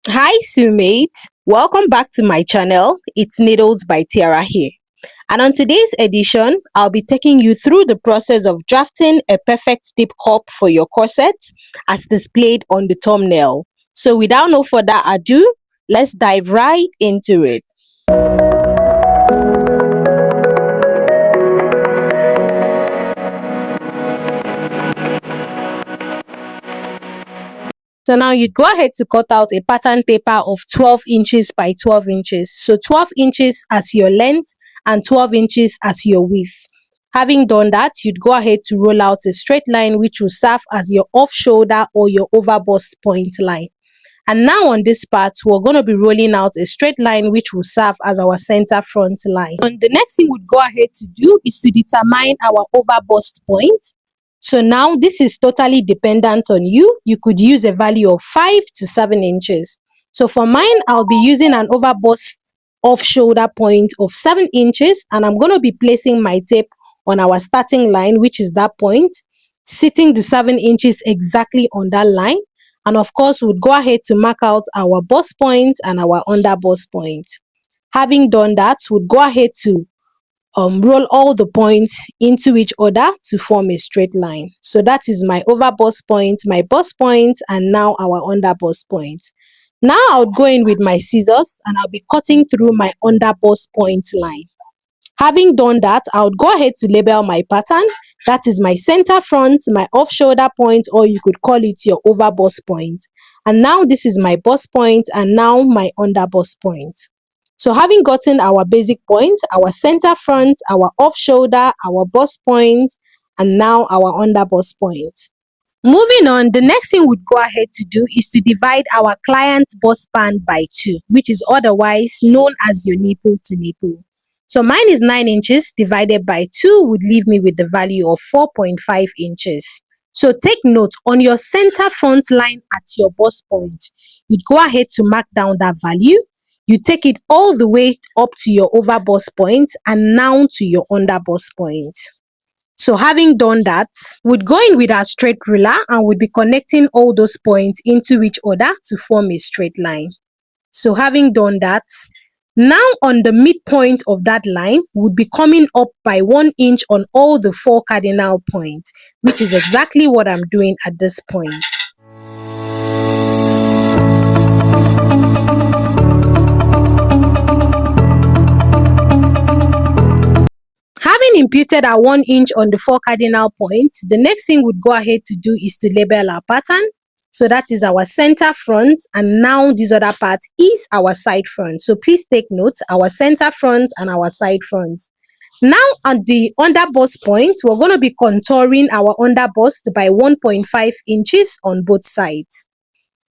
Hi, Sumate. Welcome back to my channel. It's Needles by Tiara here. And on today's edition, I'll be taking you through the process of drafting a perfect dip cup for your corset as displayed on the thumbnail. So without no further ado, let's dive right into it. So now you'd go ahead to cut out a pattern paper of 12 inches by 12 inches. So 12 inches as your length and 12 inches as your width. Having done that, you'd go ahead to roll out a straight line which will serve as your off shoulder or your over bust point line. And now on this part, we're going to be rolling out a straight line which will serve as our center front line. And the next thing we'd go ahead to do is to determine our over bust point. So now this is totally dependent on you. You could use a value of 5 to 7 inches. So for mine, I'll be using an over bust off shoulder point of 7 inches, and I'm going to be placing my tape on our starting line, which is that point, sitting the 7 inches exactly on that line. And of course, we'd go ahead to mark out our bust point and our under bust point. Having done that, we'd go ahead to roll all the points into each other to form a straight line. So that is my over bust point, my bust point, and now our under bust point. Now I'll go in with my scissors and I'll be cutting through my under bust point line. Having done that, I would go ahead to label my pattern. That is my center front, my off shoulder point, or you could call it your over bust point. And now this is my bust point and now my under bust point. So having gotten our basic points, our center front, our off shoulder, our bust point, and now our under bust point. Moving on, the next thing we'd go ahead to do is to divide our client bust span by 2, which is otherwise known as your nipple to nipple. So mine is 9 inches divided by 2 would leave me with the value of 4.5 inches. So take note, on your center front line at your bust point, you'd go ahead to mark down that value. You take it all the way up to your over bust point and now to your under bust point. So having done that, we'd go in with our straight ruler and we'd be connecting all those points into each other to form a straight line. So having done that, now on the midpoint of that line, we'll be coming up by 1 inch on all the 4 cardinal points, which is exactly what I'm doing at this point. Having imputed our 1 inch on the 4 cardinal points, the next thing we'd go ahead to do is to label our pattern. So that is our center front, and now this other part is our side front. So please take note, our center front and our side front. Now on the under bust point, we're going to be contouring our under bust by 1.5 inches on both sides.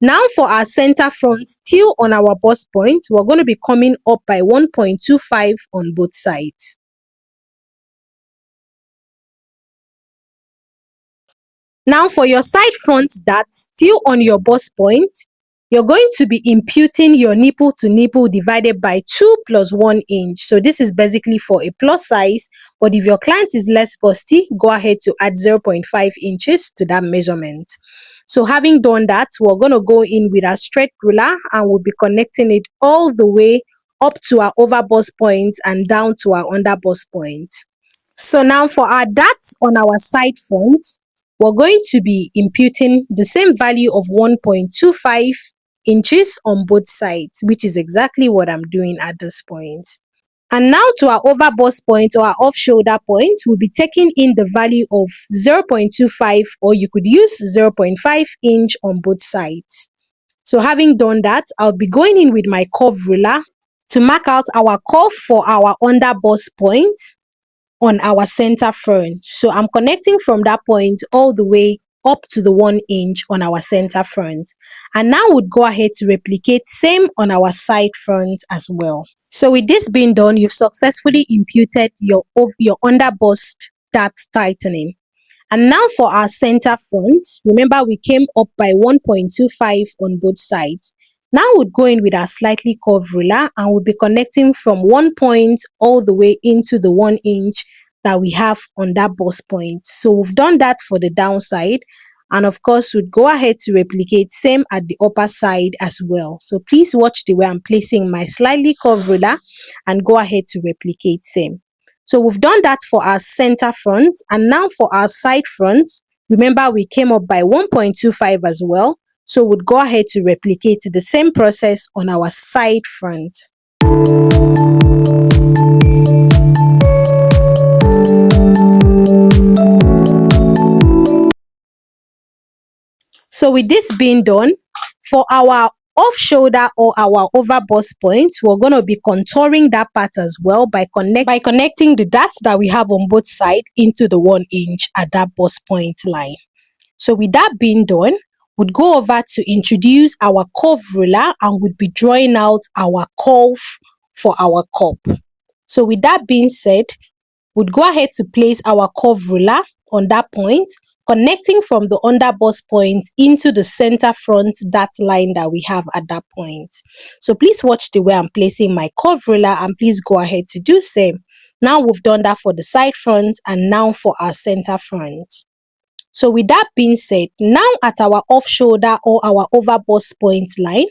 Now for our center front, still on our bust point, we're going to be coming up by 1.25 on both sides. Now for your side front dart, still on your bust point, you're going to be imputing your nipple to nipple divided by 2 plus 1 inch. So this is basically for a plus size, but if your client is less busty, go ahead to add 0.5 inches to that measurement. So having done that, we're going to go in with our straight ruler and we'll be connecting it all the way up to our over bust points and down to our under bust points. So now for our darts on our side front, we're going to be imputing the same value of 1.25 inches on both sides, which is exactly what I'm doing at this point. And now to our over bust point or our off shoulder point, we'll be taking in the value of 0.25, or you could use 0.5 inch on both sides. So having done that, I'll be going in with my curve ruler to mark out our curve for our under bust point on our center front. So I'm connecting from that point all the way up to the 1 inch on our center front. And now we'd go ahead to replicate same on our side front as well. So with this being done, you've successfully imputed your under bust dart tightening. And now for our center front, remember we came up by 1.25 on both sides. Now we'll go in with our slightly curved ruler and we'll be connecting from 1 point all the way into the 1 inch that we have on that bust point. So we've done that for the downside. And of course, we'd go ahead to replicate same at the upper side as well. So please watch the way I'm placing my slightly curved ruler and go ahead to replicate same. So we've done that for our center front, and now for our side front, remember we came up by 1.25 as well. So we'd go ahead to replicate the same process on our side front. So with this being done, for our off shoulder or our over bust point, we're going to be contouring that part as well by connecting the darts that we have on both sides into the 1 inch at that bust point line. So with that being done, we'd go over to introduce our curve ruler and we'd be drawing out our curve for our cup. So with that being said, we'd go ahead to place our curve ruler on that point, connecting from the underbust point into the center front dart line that we have at that point. So please watch the way I'm placing my curve ruler and please go ahead to do same. Now we've done that for the side front and now for our center front. So with that being said, now at our off shoulder or our over bust point line,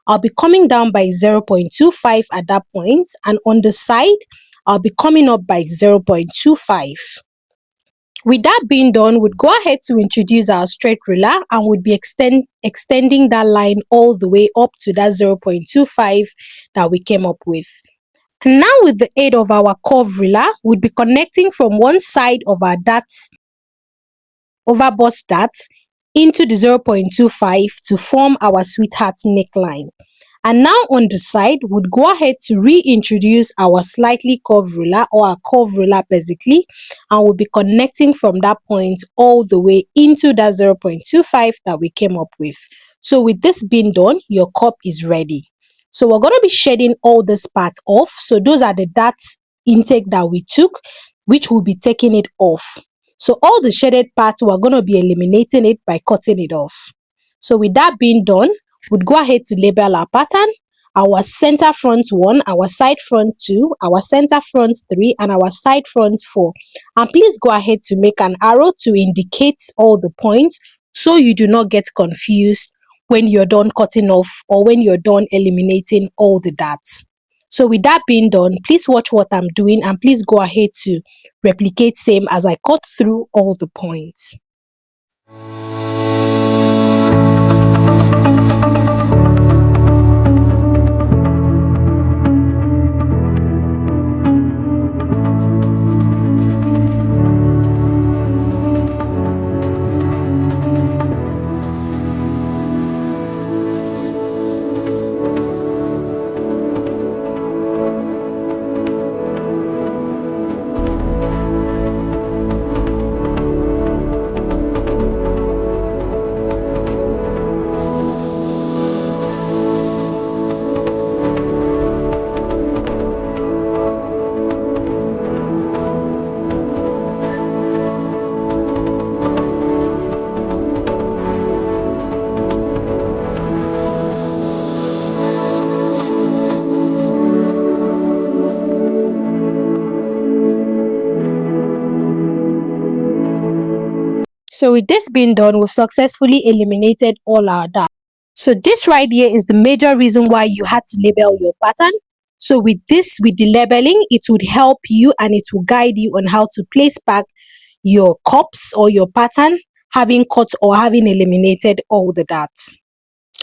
I'll be coming down by 0.25 at that point, and on the side, I'll be coming up by 0.25. With that being done, we'd go ahead to introduce our straight ruler and we'd be extending that line all the way up to that 0.25 that we came up with. And now with the aid of our curve ruler, we'd be connecting from one side of our darts, over bust darts, into the 0.25 to form our sweetheart neckline. And now on the side, we'd go ahead to reintroduce our slightly curved ruler or our curved ruler basically, and we'll be connecting from that point all the way into that 0.25 that we came up with. So with this being done, your cup is ready. So we're going to be shedding all this part off. So those are the darts intake that we took, which we'll be taking it off. So all the shaded parts, we're going to be eliminating it by cutting it off. So with that being done, we'd go ahead to label our pattern, our center front 1, our side front 2, our center front 3, and our side front 4. And please go ahead to make an arrow to indicate all the points so you do not get confused when you're done cutting off or when you're done eliminating all the darts. So with that being done, please watch what I'm doing and please go ahead to replicate same as I cut through all the points. So with this being done, we've successfully eliminated all our darts. So this right here is the major reason why you had to label your pattern. So with this, with the labeling, it would help you and it will guide you on how to place back your cups or your pattern, having cut or having eliminated all the darts.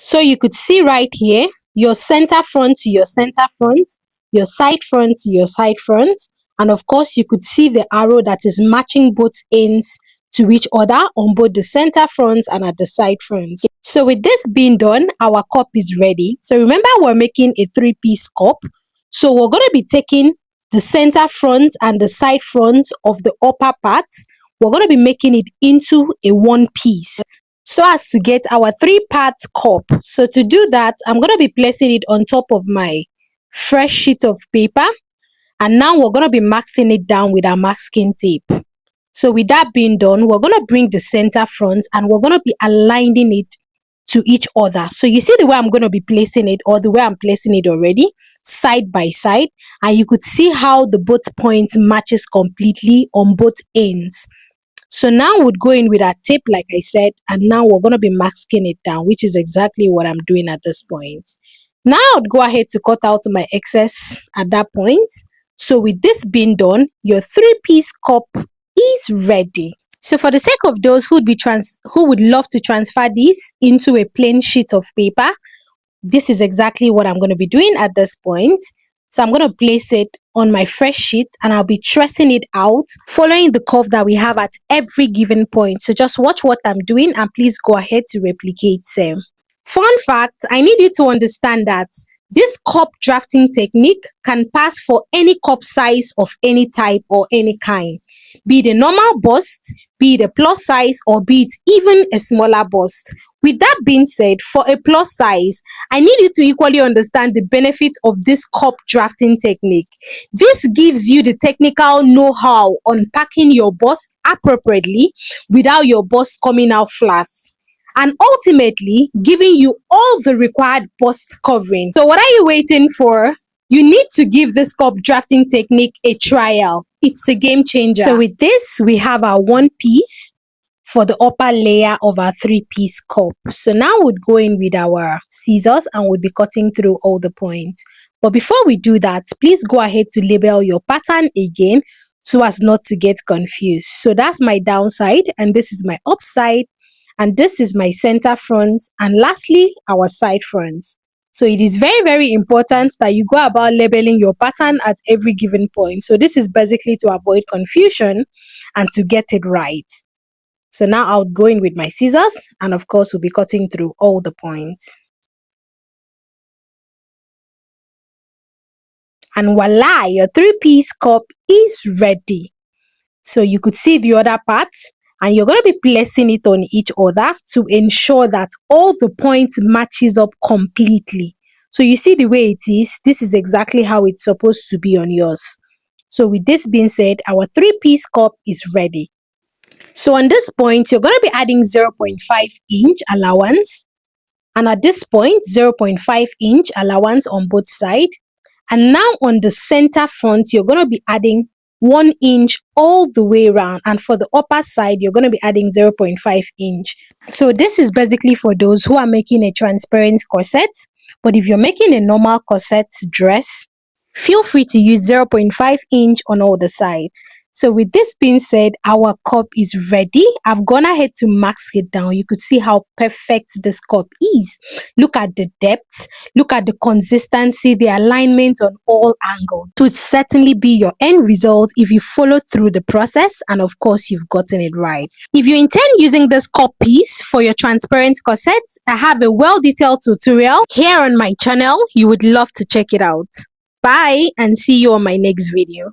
So you could see right here, your center front to your center front, your side front to your side front, and of course you could see the arrow that is matching both ends to each other on both the center fronts and at the side fronts. So with this being done, our cup is ready. So remember, we're making a 3-piece cup. So we're going to be taking the center front and the side front of the upper parts. We're going to be making it into a 1-piece so as to get our 3-part cup. So to do that, I'm going to be placing it on top of my fresh sheet of paper. And now we're going to be masking it down with our masking tape. So with that being done, we're going to bring the center front and we're going to be aligning it to each other. So you see the way I'm going to be placing it, or the way I'm placing it already, side by side. And you could see how the both points matches completely on both ends. So now we'd go in with our tape, like I said, and now we're going to be masking it down, which is exactly what I'm doing at this point. Now I'd go ahead to cut out my excess at that point. So with this being done, your three-piece cup is ready. So for the sake of those who would love to transfer this into a plain sheet of paper, this is exactly what I'm going to be doing at this point. So I'm going to place it on my fresh sheet and I'll be tracing it out, following the curve that we have at every given point. So just watch what I'm doing and please go ahead to replicate same. Fun fact, I need you to understand that this cup drafting technique can pass for any cup size of any type or any kind, be it a normal bust, be it a plus size, or be it even a smaller bust. With that being said, for a plus size, I need you to equally understand the benefits of this cup drafting technique. This gives you the technical know-how on packing your bust appropriately without your bust coming out flat, and ultimately giving you all the required bust covering. So what are you waiting for? You need to give this cup drafting technique a trial. It's a game changer. So with this, we have our one piece for the upper layer of our three-piece cup. So now we'd go in with our scissors and we'll be cutting through all the points. But before we do that, please go ahead to label your pattern again so as not to get confused. So that's my downside and this is my upside and this is my center front and lastly our side fronts. So it is very, very important that you go about labeling your pattern at every given point. So this is basically to avoid confusion and to get it right. So now I'll go in with my scissors and of course we'll be cutting through all the points. And voila, your three-piece cup is ready. So you could see the other parts and you're going to be placing it on each other to ensure that all the points matches up completely. So you see the way it is, this is exactly how it's supposed to be on yours. So with this being said, our three-piece cup is ready. So on this point, you're going to be adding 0.5 inch allowance. And at this point, 0.5 inch allowance on both sides. And now on the center front, you're going to be adding 1 inch all the way around. And for the upper side, you're going to be adding 0.5 inch. So this is basically for those who are making a transparent corset. But if you're making a normal corset dress, feel free to use 0.5 inch on all the sides. So with this being said, our cup is ready. I've gone ahead to mask it down. You could see how perfect this cup is. Look at the depth, look at the consistency, the alignment on all angles. It would certainly be your end result if you follow through the process and of course you've gotten it right. If you intend using this cup piece for your transparent corset, I have a well-detailed tutorial here on my channel. You would love to check it out. Bye and see you on my next video.